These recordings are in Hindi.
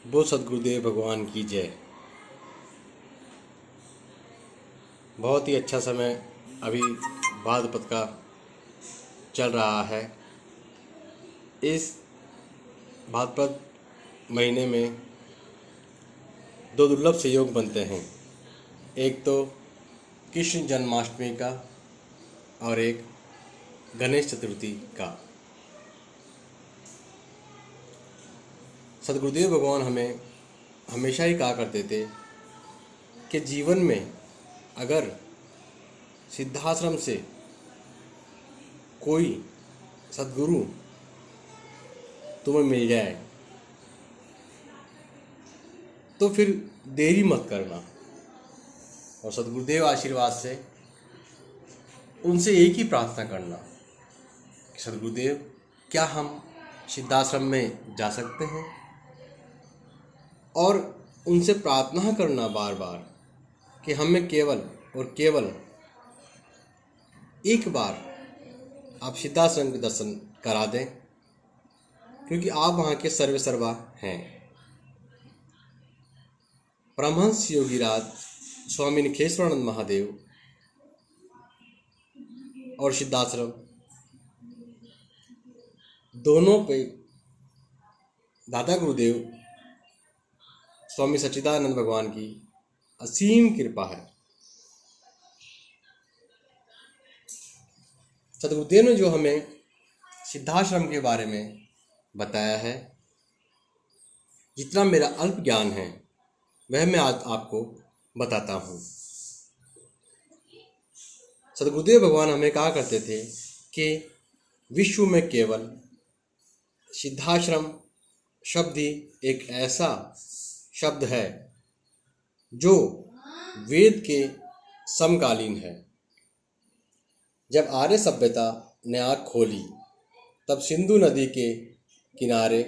वो सदगुरुदेव भगवान की जय। बहुत ही अच्छा समय अभी भाद्रपद का चल रहा है। इस भाद्रपद महीने में दो दुर्लभ संयोग बनते हैं, एक तो कृष्ण जन्माष्टमी का और एक गणेश चतुर्थी का। सदगुरुदेव भगवान हमें हमेशा ही कहा करते थे कि जीवन में अगर सिद्धाश्रम से कोई सद्गुरु तुम्हें मिल जाए तो फिर देरी मत करना, और सदगुरुदेव आशीर्वाद से उनसे एक ही प्रार्थना करना कि सदगुरुदेव, क्या हम सिद्धाश्रम में जा सकते हैं? और उनसे प्रार्थना करना बार बार कि हमें केवल और केवल एक बार आप सिद्धाश्रम के दर्शन करा दें, क्योंकि आप वहाँ के सर्वे सर्वा हैं। परमहंस योगीराज स्वामी निखेश्वरानंद महादेव और सिद्धाश्रम दोनों पे दादा गुरुदेव स्वामी सच्चिदानंद भगवान की असीम कृपा है। सदगुरुदेव ने जो हमें सिद्धाश्रम के बारे में बताया है, जितना मेरा अल्प ज्ञान है वह मैं आज आपको बताता हूँ। सदगुरुदेव भगवान हमें कहा करते थे कि विश्व में केवल सिद्धाश्रम शब्द ही एक ऐसा शब्द है जो वेद के समकालीन है। जब आर्य सभ्यता ने आँख खोली तब सिंधु नदी के किनारे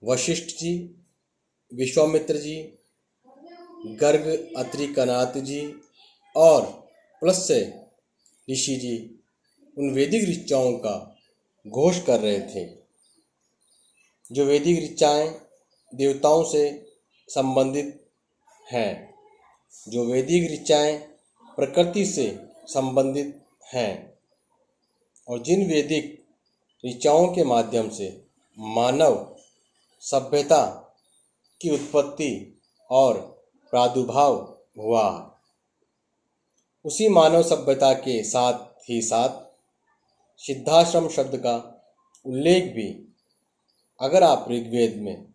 वशिष्ठ जी, विश्वामित्र जी, गर्ग अत्रि कनात जी और पुलस्त्य ऋषि जी उन वैदिक ऋचाओं का घोष कर रहे थे। जो वैदिक ऋचाएँ देवताओं से संबंधित हैं, जो वैदिक ऋचाएँ प्रकृति से संबंधित हैं, और जिन वैदिक ऋचाओं के माध्यम से मानव सभ्यता की उत्पत्ति और प्रादुर्भाव हुआ, उसी मानव सभ्यता के साथ ही साथ सिद्धाश्रम शब्द का उल्लेख भी अगर आप ऋग्वेद में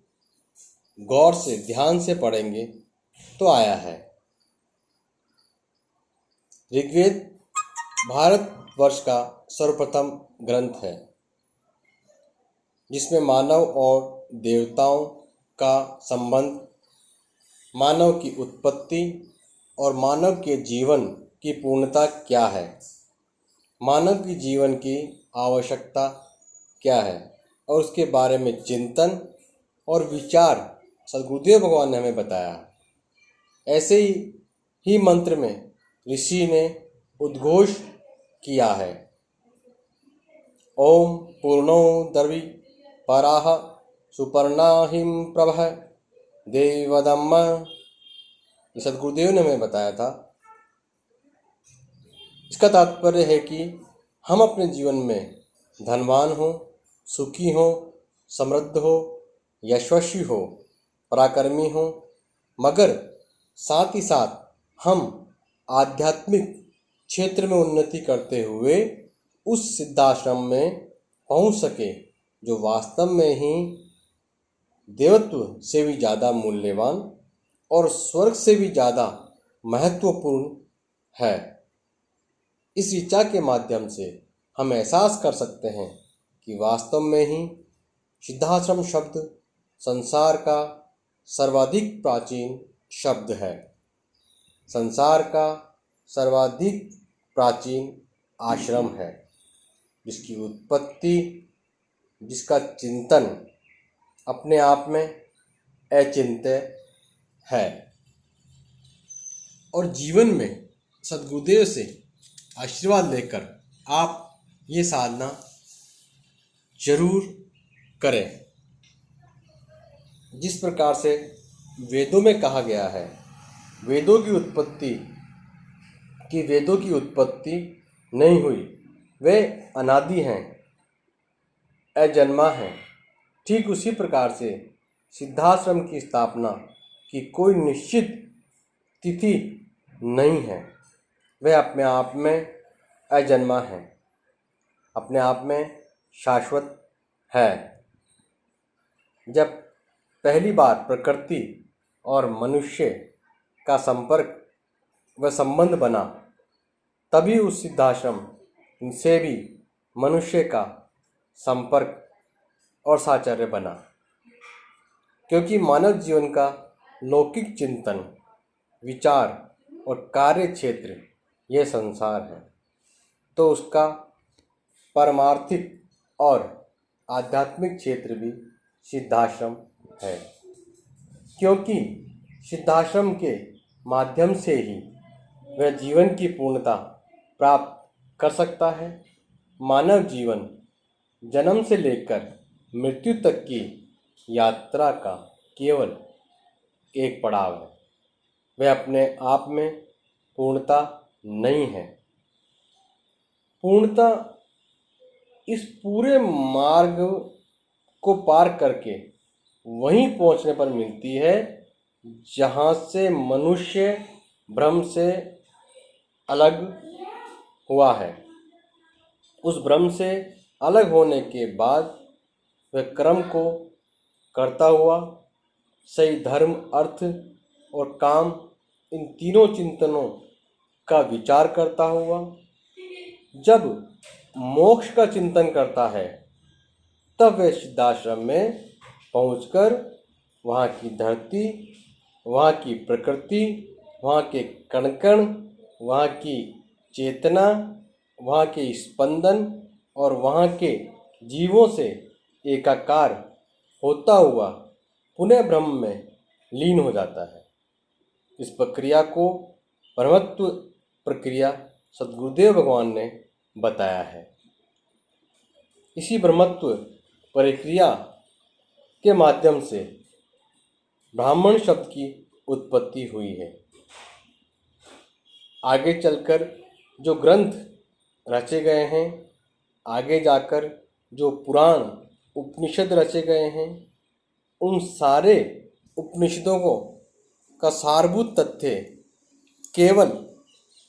गौर से ध्यान से पढ़ेंगे तो आया है। ऋग्वेद भारतवर्ष का सर्वप्रथम ग्रंथ है जिसमें मानव और देवताओं का संबंध, मानव की उत्पत्ति और मानव के जीवन की पूर्णता क्या है, मानव की जीवन की आवश्यकता क्या है, और उसके बारे में चिंतन और विचार सदगुरुदेव भगवान ने हमें बताया। ऐसे ही मंत्र में ऋषि ने उद्घोष किया है, ओम पूर्णो दर्वी पराह सुपर्णाहिम प्रभः देवदम्म। ये सदगुरुदेव ने हमें बताया था। इसका तात्पर्य है कि हम अपने जीवन में धनवान हो, सुखी हो, समृद्ध हो, यशस्वी हो, पराक्रमी हो, मगर साथ ही साथ हम आध्यात्मिक क्षेत्र में उन्नति करते हुए उस सिद्धाश्रम में पहुंच सके जो वास्तव में ही देवत्व से भी ज़्यादा मूल्यवान और स्वर्ग से भी ज़्यादा महत्वपूर्ण है। इस ऋचा के माध्यम से हम एहसास कर सकते हैं कि वास्तव में ही सिद्धाश्रम शब्द संसार का सर्वाधिक प्राचीन शब्द है, संसार का सर्वाधिक प्राचीन आश्रम है, जिसकी उत्पत्ति, जिसका चिंतन अपने आप में अचिंत्य है। और जीवन में सदगुरुदेव से आशीर्वाद लेकर आप ये साधना जरूर करें। जिस प्रकार से वेदों में कहा गया है, वेदों की उत्पत्ति नहीं हुई, वे अनादि हैं, अजन्मा हैं। ठीक उसी प्रकार से सिद्धाश्रम की स्थापना की कोई निश्चित तिथि नहीं है। वह अपने आप में अजन्मा है, अपने आप में शाश्वत है। जब पहली बार प्रकृति और मनुष्य का संपर्क व संबंध बना, तभी उस सिद्धाश्रम से भी मनुष्य का संपर्क और साहचर्य बना। क्योंकि मानव जीवन का लौकिक चिंतन, विचार और कार्य क्षेत्र यह संसार है, तो उसका परमार्थिक और आध्यात्मिक क्षेत्र भी सिद्धाश्रम है। क्योंकि सिद्धाश्रम के माध्यम से ही वह जीवन की पूर्णता प्राप्त कर सकता है। मानव जीवन जन्म से लेकर मृत्यु तक की यात्रा का केवल एक पड़ाव है। वह अपने आप में पूर्णता नहीं है। पूर्णता इस पूरे मार्ग को पार करके वहीं पहुंचने पर मिलती है जहां से मनुष्य भ्रम से अलग हुआ है। उस भ्रम से अलग होने के बाद वह कर्म को करता हुआ सही धर्म, अर्थ और काम, इन तीनों चिंतनों का विचार करता हुआ जब मोक्ष का चिंतन करता है, तब वह सिद्धाश्रम में पहुंचकर वहाँ की धरती, वहाँ की प्रकृति, वहाँ के कण कण, वहाँ की चेतना, वहाँ के स्पंदन और वहाँ के जीवों से एकाकार होता हुआ पुनः ब्रह्म में लीन हो जाता है। इस प्रक्रिया को ब्रह्मत्व प्रक्रिया सद्गुरुदेव भगवान ने बताया है। इसी ब्रह्मत्व प्रक्रिया के माध्यम से ब्राह्मण शब्द की उत्पत्ति हुई है। आगे चलकर जो ग्रंथ रचे गए हैं, आगे जाकर जो पुराण उपनिषद रचे गए हैं, उन सारे उपनिषदों को का सारभूत तथ्य केवल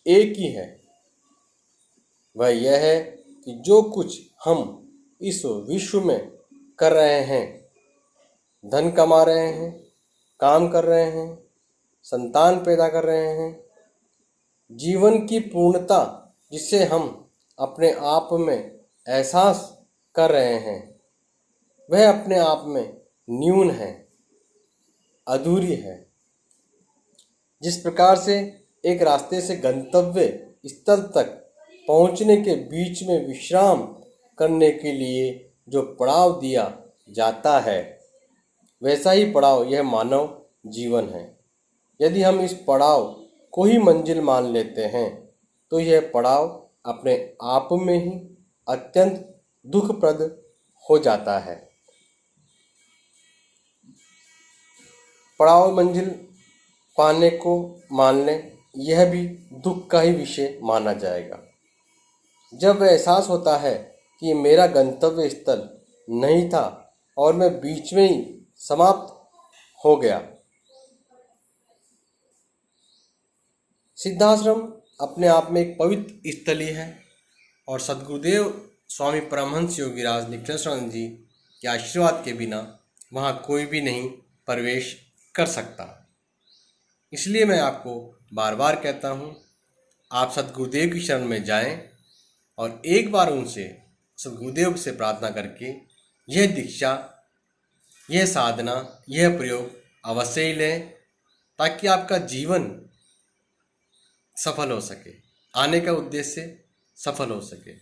एक ही है। वह यह है कि जो कुछ हम इस विश्व में कर रहे हैं, धन कमा रहे हैं, काम कर रहे हैं, संतान पैदा कर रहे हैं, जीवन की पूर्णता जिसे हम अपने आप में एहसास कर रहे हैं, वह अपने आप में न्यून है, अधूरी है। जिस प्रकार से एक रास्ते से गंतव्य स्थल तक पहुंचने के बीच में विश्राम करने के लिए जो पड़ाव दिया जाता है, वैसा ही पड़ाव यह मानव जीवन है। यदि हम इस पड़ाव को ही मंजिल मान लेते हैं, तो यह पड़ाव अपने आप में ही अत्यंत दुखप्रद हो जाता है। पड़ाव मंजिल पाने को मान लें, यह भी दुख का ही विषय माना जाएगा। जब वह एहसास होता है कि मेरा गंतव्य स्थल नहीं था और मैं बीच में ही समाप्त हो गया। सिद्धाश्रम अपने आप में एक पवित्र स्थली है और सद्गुरुदेव स्वामी परमहंस योगीराज नित्यानंद जी के आशीर्वाद के बिना वहाँ कोई भी नहीं प्रवेश कर सकता। इसलिए मैं आपको बार बार कहता हूँ, आप सद्गुरुदेव की शरण में जाएं और एक बार उनसे, सद्गुरुदेव से प्रार्थना करके यह दीक्षा, यह साधना, यह प्रयोग अवश्य ही लें, ताकि आपका जीवन सफल हो सके, आने का उद्देश्य सफल हो सके।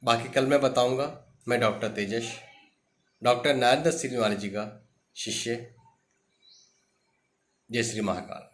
बाकी कल मैं बताऊंगा। मैं डॉक्टर तेजस, डॉक्टर नरेंद्र श्रीनिवाल जी का शिष्य। जय श्री महाकाल।